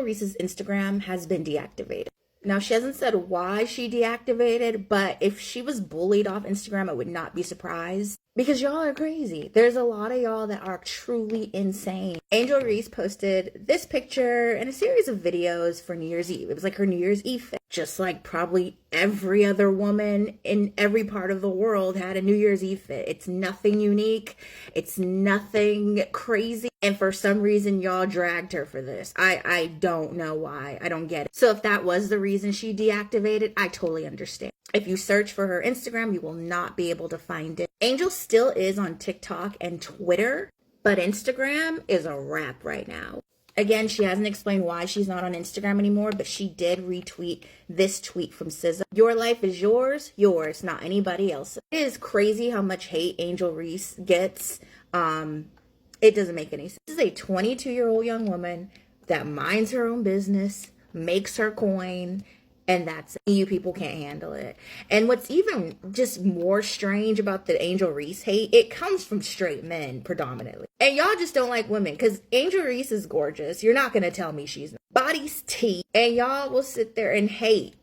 Angel Reese's Instagram has been deactivated. Now, she hasn't said why she deactivated, but if she was bullied off Instagram, I would not be surprised because y'all are crazy. There's a lot of y'all that are truly insane. Angel Reese posted this picture and a series of videos for New Year's Eve. It was like her New Year's Eve fit. Just like probably every other woman in every part of the world had a New Year's Eve fit. It's nothing unique. It's nothing crazy. And for some reason, y'all dragged her for this. I don't know why. I don't get it. So if that was the reason she deactivated, I totally understand. If you search for her Instagram, you will not be able to find it. Angel still is on TikTok and Twitter, but Instagram is a wrap right now. Again, she hasn't explained why she's not on Instagram anymore, but she did retweet this tweet from SZA. Your life is yours, not anybody else. It is crazy how much hate Angel Reese gets. It doesn't make any sense. This is a 22-year-old young woman that minds her own business, makes her coin, and that's it. You people can't handle it. And what's even just more strange about the Angel Reese hate, it comes from straight men predominantly. And y'all just don't like women because Angel Reese is gorgeous. You're not going to tell me she's not. Body's tea. And y'all will sit there and hate.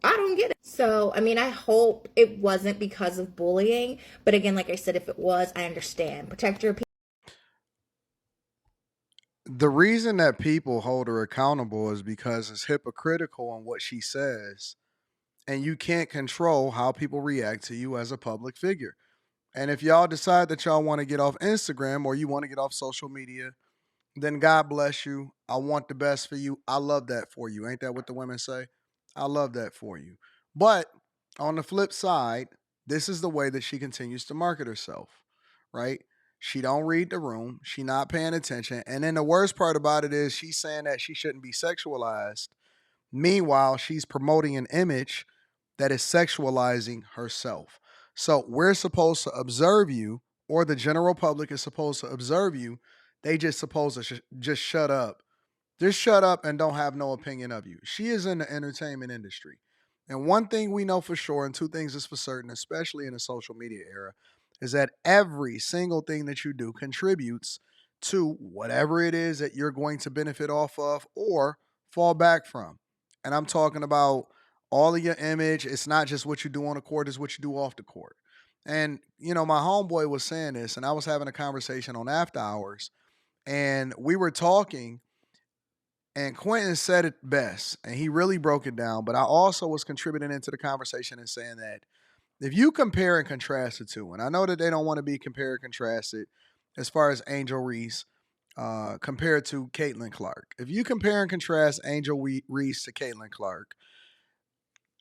I don't get it. So, I mean, I hope it wasn't because of bullying. But again, like I said, if it was, I understand. Protect your people. The reason that people hold her accountable is because it's hypocritical on what she says, and you can't control how people react to you as a public figure. And if y'all decide that y'all want to get off Instagram or you want to get off social media, then God bless you. I want the best for you. I love that for you. Ain't that what the women say? I love that for you. But on the flip side, this is the way that she continues to market herself, right? She don't read the room. She not paying attention. And then the worst part about it is she's saying that she shouldn't be sexualized. Meanwhile, she's promoting an image that is sexualizing herself. So we're supposed to observe you, or the general public is supposed to observe you. They just supposed to just shut up. Just shut up and don't have no opinion of you. She is in the entertainment industry. And one thing we know for sure, and two things is for certain, especially in the social media era, is that every single thing that you do contributes to whatever it is that you're going to benefit off of or fall back from. And I'm talking about all of your image. It's not just what you do on the court, it's what you do off the court. And, you know, my homeboy was saying this, and I was having a conversation on After Hours, and we were talking, and Quentin said it best, and he really broke it down. But I also was contributing into the conversation and saying that if you compare and contrast the two, and I know that they don't want to be compared and contrasted as far as Angel Reese compared to Caitlin Clark. If you compare and contrast Angel Reese to Caitlin Clark,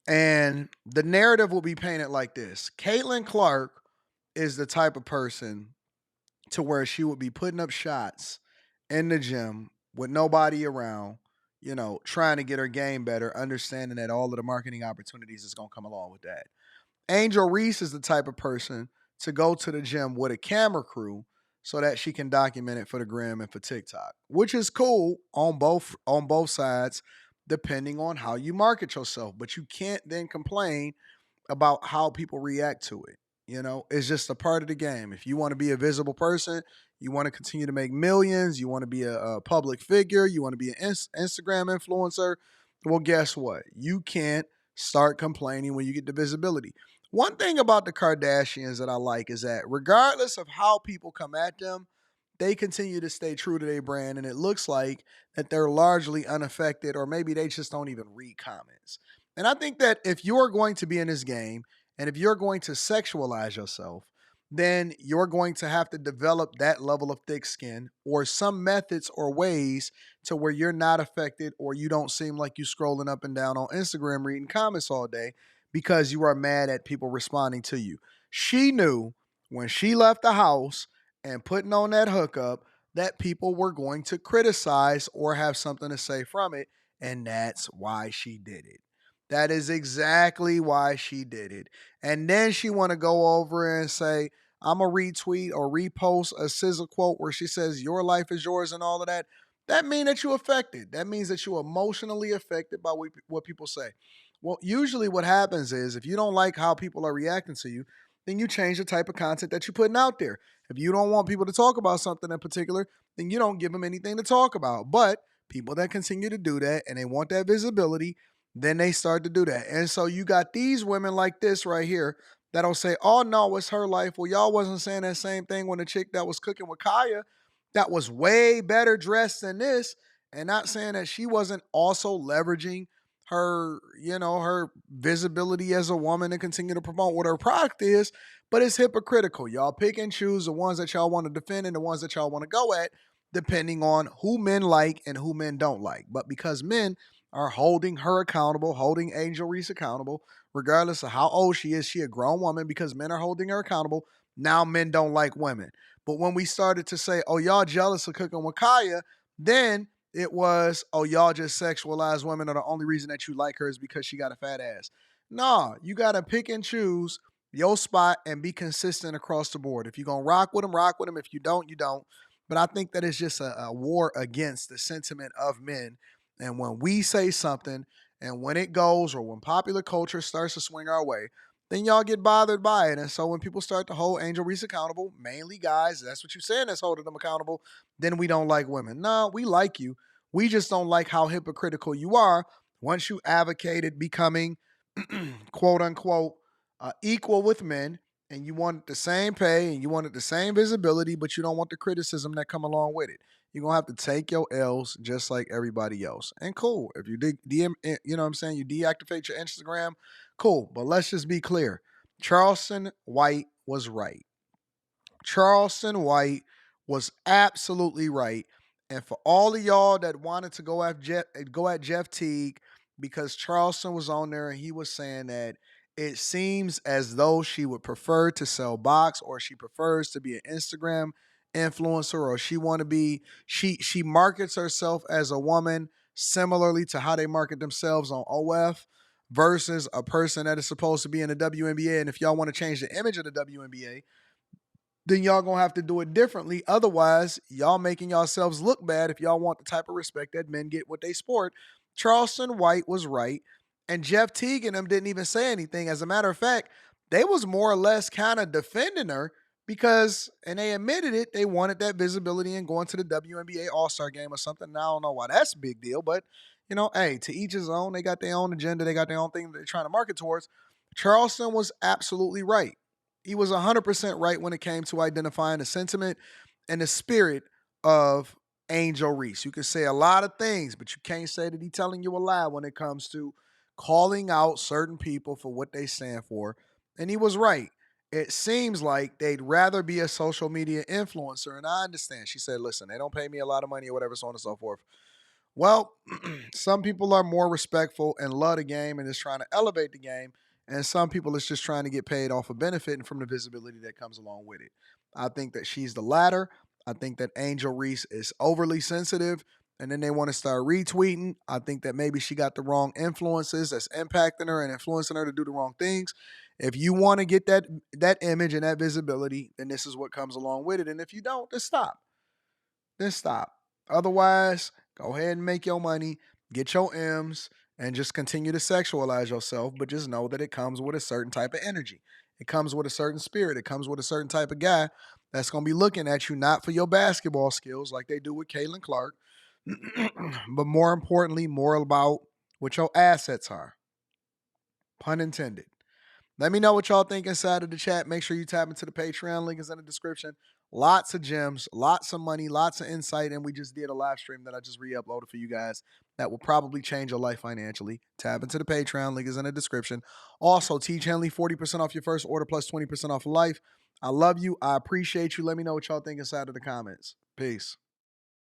and the narrative will be painted like this: Caitlin Clark is the type of person to where she would be putting up shots in the gym with nobody around, you know, trying to get her game better, understanding that all of the marketing opportunities is going to come along with that. Angel Reese is the type of person to go to the gym with a camera crew so that she can document it for the gram and for TikTok, which is cool on both sides, depending on how you market yourself. But you can't then complain about how people react to it. You know, it's just a part of the game. If you want to be a visible person, you want to continue to make millions, you want to be a public figure, you want to be an Instagram influencer, well, guess what? You can't start complaining when you get the visibility. One thing about the Kardashians that I like is that regardless of how people come at them, they continue to stay true to their brand, and it looks like that they're largely unaffected, or maybe they just don't even read comments. And I think that if you're going to be in this game, and if you're going to sexualize yourself, then you're going to have to develop that level of thick skin or some methods or ways to where you're not affected or you don't seem like you scrolling up and down on Instagram reading comments all day because you are mad at people responding to you. She knew when she left the house and putting on that hookup that people were going to criticize or have something to say from it, and that's why she did it. That is exactly why she did it. And then she want to go over and say, I'm going to retweet or repost a SZA quote where she says, your life is yours and all of that. That means that you're affected. That means that you're emotionally affected by what people say. Well, usually what happens is if you don't like how people are reacting to you, then you change the type of content that you're putting out there. If you don't want people to talk about something in particular, then you don't give them anything to talk about. But people that continue to do that and they want that visibility, then they start to do that. And so you got these women like this right here that'll say, oh no, it's her life. Well, y'all wasn't saying that same thing when the chick that was cooking with Kaya that was way better dressed than this, and not saying that she wasn't also leveraging her, her visibility as a woman and continue to promote what her product is, but it's hypocritical. Y'all pick and choose the ones that y'all want to defend and the ones that y'all want to go at, depending on who men like and who men don't like. But because men are holding her accountable, holding Angel Reese accountable, regardless of how old she a grown woman, because men are holding her accountable. Now men don't like women. But when we started to say, oh, y'all jealous of cooking with Kaya, then it was, oh, y'all just sexualize women, or the only reason that you like her is because she got a fat ass. Nah, you got to pick and choose your spot and be consistent across the board. If you're going to rock with them, rock with them. If you don't, you don't. But I think that it's just a war against the sentiment of men. And when we say something and when it goes, or when popular culture starts to swing our way, then y'all get bothered by it. And so when people start to hold Angel Reese accountable, mainly guys, that's what you're saying that's holding them accountable, then we don't like women. No, we like you. We just don't like how hypocritical you are once you advocated becoming quote unquote equal with men, and you want the same pay and you wanted the same visibility, but you don't want the criticism that come along with it. You're gonna have to take your L's just like everybody else. And cool. If you DM, you know what I'm saying, you deactivate your Instagram, cool. But let's just be clear. Charleston White was right. Charleston White was absolutely right. And for all of y'all that wanted to go at Jeff Teague because Charleston was on there and he was saying that it seems as though she would prefer to sell box, or she prefers to be an Instagram influencer, or she markets herself as a woman similarly to how they market themselves on OF versus a person that is supposed to be in the WNBA. And if y'all want to change the image of the WNBA, then y'all gonna have to do it differently. Otherwise, y'all making yourselves look bad if y'all want the type of respect that men get with they sport. Charleston White was right, and Jeff Teague and them didn't even say anything. As a matter of fact, they was more or less kind of defending her because, and they admitted it, they wanted that visibility and going to the WNBA All-Star game or something. And I don't know why that's a big deal, but hey, to each his own. They got their own agenda. They got their own thing that they're trying to market towards. Charleston was absolutely right. He was 100% right when it came to identifying the sentiment and the spirit of Angel Reese. You can say a lot of things, but you can't say that he's telling you a lie when it comes to calling out certain people for what they stand for. And he was right. It seems like they'd rather be a social media influencer. And I understand. She said, listen, they don't pay me a lot of money or whatever, so on and so forth. Well, some people are more respectful and love the game and is trying to elevate the game. And some people is just trying to get paid off of benefiting from the visibility that comes along with it. I think that she's the latter. I think that Angel Reese is overly sensitive, and then they want to start retweeting. I think that maybe she got the wrong influences that's impacting her and influencing her to do the wrong things. If you want to get that image and that visibility, then this is what comes along with it. And if you don't, then stop. Then stop. Otherwise, go ahead and make your money, get your M's, and just continue to sexualize yourself. But just know that it comes with a certain type of energy. It comes with a certain spirit. It comes with a certain type of guy that's going to be looking at you not for your basketball skills like they do with Caitlin Clark, but more importantly, more about what your assets are. Pun intended. Let me know what y'all think inside of the chat. Make sure you tap into the Patreon. Link is in the description. Lots of gems, lots of money, lots of insight. And we just did a live stream that I just re-uploaded for you guys that will probably change your life financially. Tap into the Patreon. Link is in the description. Also, Teach Henley, 40% off your first order plus 20% off life. I love you. I appreciate you. Let me know what y'all think inside of the comments. Peace.